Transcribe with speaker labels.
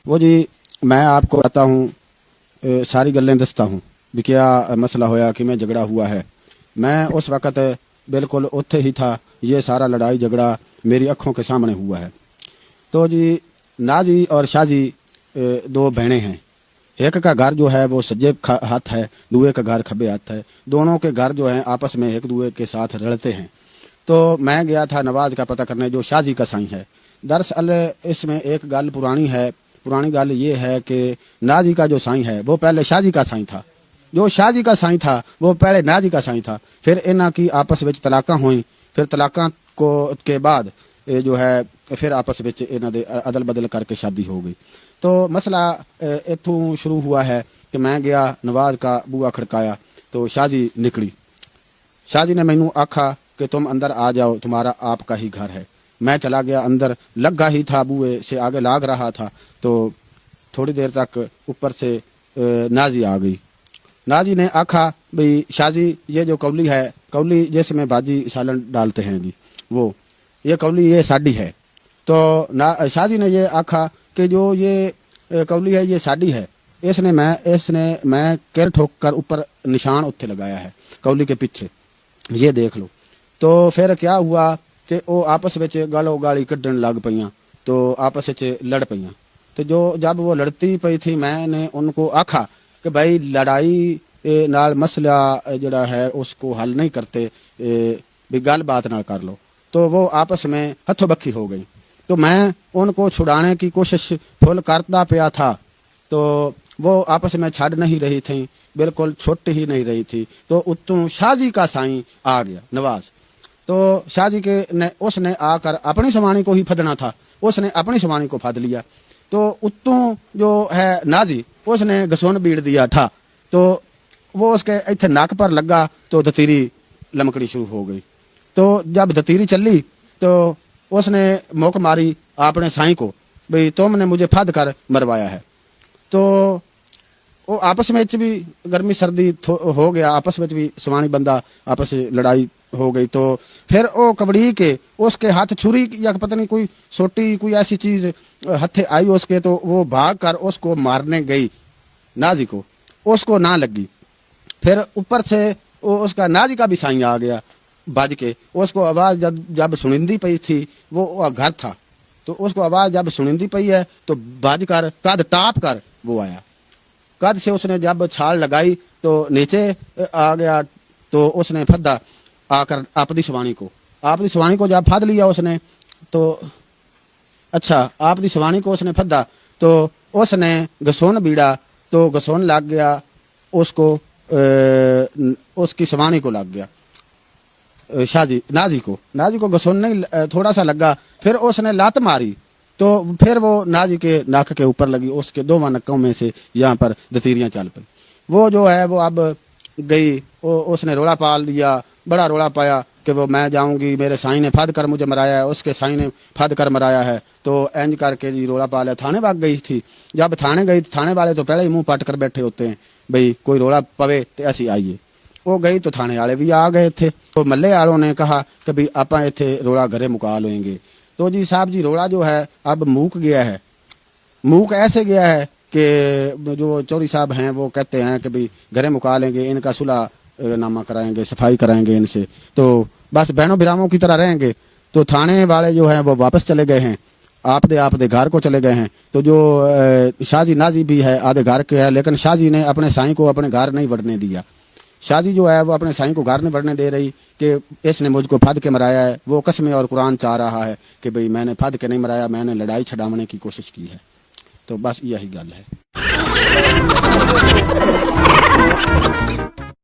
Speaker 1: وہ جی میں آپ کو بتاتا ہوں، ساری گلیں دستا ہوں بھی کیا مسئلہ ہویا کہ میں جھگڑا ہوا ہے۔ میں اس وقت بالکل اتھے ہی تھا، یہ سارا لڑائی جھگڑا میری آنکھوں کے سامنے ہوا ہے۔ تو جی نازی اور شازی دو بہنیں ہیں، ایک کا گھر جو ہے وہ سجے ہاتھ ہے، دوے کا گھر کھبے ہاتھ ہے، دونوں کے گھر جو ہیں آپس میں ایک دوے کے ساتھ رلتے ہیں۔ تو میں گیا تھا نواز کا پتہ کرنے جو شازی کا سائیں ہے۔ دراصل اس میں ایک گل پرانی ہے، پرانی گل یہ ہے کہ نازی کا جو سائیں ہے وہ پہلے شازی کا سائیں تھا، جو شازی کا سائیں تھا وہ پہلے نازی کا سائیں تھا۔ پھر انہاں کی آپس وچ طلاقاں ہوئیں، پھر طلاقاں کے بعد جو ہے پھر آپس وچ انہاں دے عدل بدل کر کے شادی ہو گئی۔ تو مسئلہ اتھوں شروع ہوا ہے کہ میں گیا نواز کا بوا کھڑکایا تو شازی نکلی۔ شازی نے مینوں آکھا کہ تم اندر آ جاؤ، تمہارا آپ کا ہی گھر ہے۔ میں چلا گیا اندر، لگا ہی تھا بوئے سے آگے لاگ رہا تھا تو تھوڑی دیر تک اوپر سے نازی آ گئی۔ نازی نے آکھا بھئی شازی یہ جو کولی ہے، کولی جس میں بھاجی سالن ڈالتے ہیں جی، وہ یہ کولی یہ ساڈی ہے۔ تو شازی نے یہ آکھا کہ جو یہ کولی ہے یہ ساڈی ہے، اس نے میں کر ٹھوک کر اوپر نشان اتھے لگایا ہے کولی کے پیچھے، یہ دیکھ لو۔ تو پھر کیا ہوا کہ وہ آپس وچ گالو گالی کڈن لگ پئیاں، تو آپس وچ لڑ پئیاں۔ تو جب وہ لڑتی پئی تھی میں نے ان کو آکھا کہ بھائی لڑائی نال مسئلہ جڑا ہے اس کو حل نہیں کرتے، بھی گل بات نہ کر لو۔ تو وہ آپس میں ہتھوں بکھی ہو گئی۔ تو میں ان کو چھڑانے کی کوشش فل کرتا پیا تھا، تو وہ آپس میں چھڑ نہیں رہی تھیں، بالکل چھٹ ہی نہیں رہی تھی۔ تو اتوں شازی کا سائیں آ گیا نواز۔ تو شازی اس نے آ کر اپنی سوانی کو ہی پھدنا تھا، اس نے اپنی سوانی کو پھد لیا۔ تو اتوں جو ہے نازی اس نے گسون بیڑ دیا تھا، تو وہ اس کے ایتھے ناک پر لگا تو دتیری لمکڑی شروع ہو گئی۔ تو جب دتیری چلی تو اس نے موک ماری اپنے سائیں کو بھئی تم نے مجھے پھد کر مروایا ہے۔ تو وہ آپس میں بھی گرمی سردی ہو گیا، آپس میں بھی سوانی بندہ آپس لڑائی ہو گئی۔ تو پھر وہ کبڑی کے اس کے ہاتھ چھری یا پتہ نہیں کوئی سوٹی کوئی ایسی چیز ہتھے آئی اس کے، تو وہ بھاگ کر اس کو مارنے گئی نازی کو، اس کو نہ لگی۔ پھر اوپر سے اس کا نازی کا بھی سائیں آ گیا بج کے، اس کو آواز جب سنندی پئی تھی، وہ گھر تھا، تو اس کو آواز جب سنندی پئی ہے تو بج کر قد ٹاپ کر وہ آیا۔ قد سے اس نے جب چھال لگائی تو نیچے آ گیا، تو اس نے پھدا آ کر اپنی سوانی کو جب پھد لیا اس نے، تو اچھا آپ دی سوانی کو اس نے پھدا تو اس نے گسون بیڑا تو گسون لگ گیا اس کو، اس کی سوانی کو لگ گیا، نازی کو گسون نہیں تھوڑا سا لگا۔ پھر اس نے لات ماری تو پھر وہ نازی کے ناک کے اوپر لگی، اس کے دونوں نکوں میں سے یہاں پر دتیریاں چل پئی۔ وہ جو ہے وہ اب گئی، اس نے روڑا پال لیا، بڑا روڑا پایا کہ وہ میں جاؤں گی، میرے سائیں نے پھد کر مجھے مرایا ہے، اس کے سائیں نے پھد کر مرایا ہے۔ تو اینج کر کے جی روڑا پا لیا، تھانے بھاگ گئی تھی۔ جب تھانے گئی، تھانے والے تو پہلے ہی منہ پٹ کر بیٹھے ہوتے ہیں بھئی کوئی روڑا پوے تو اسی آئیے۔ وہ گئی تو تھانے والے بھی آ گئے تھے، تو ملے والوں نے کہا کہ بھئی آپاں ایتھے روڑا گھرے مکا لویں گے۔ تو جی صاحب جی روڑا جو ہے اب موک گیا ہے، موک ایسے گیا ہے کہ جو چوری صاحب ہیں وہ کہتے ہیں کہ بھئی گھرے مکا لیں گے، ان کا صلح نامہ کرائیں گے، صفائی کرائیں گے ان سے، تو بس بہنوں براموں کی طرح رہیں گے۔ تو تھانے والے جو ہیں وہ واپس چلے گئے ہیں، آپ دے گھر کو چلے گئے ہیں۔ تو جو شازی نازی بھی ہے آدھے گھر کے ہے، لیکن شازی نے اپنے سائیں کو اپنے گھر نہیں بڑھنے دیا۔ شازی جو ہے وہ اپنے سائیں کو گھر نہیں بڑھنے دے رہی کہ اس نے مجھ کو پھد کے مرایا ہے۔ وہ قسمیں اور قرآن چاہ رہا ہے کہ بھئی میں نے پھد کے نہیں مرایا، میں نے لڑائی چھڑانے کی کوشش کی ہے۔ تو بس یہی گل ہے۔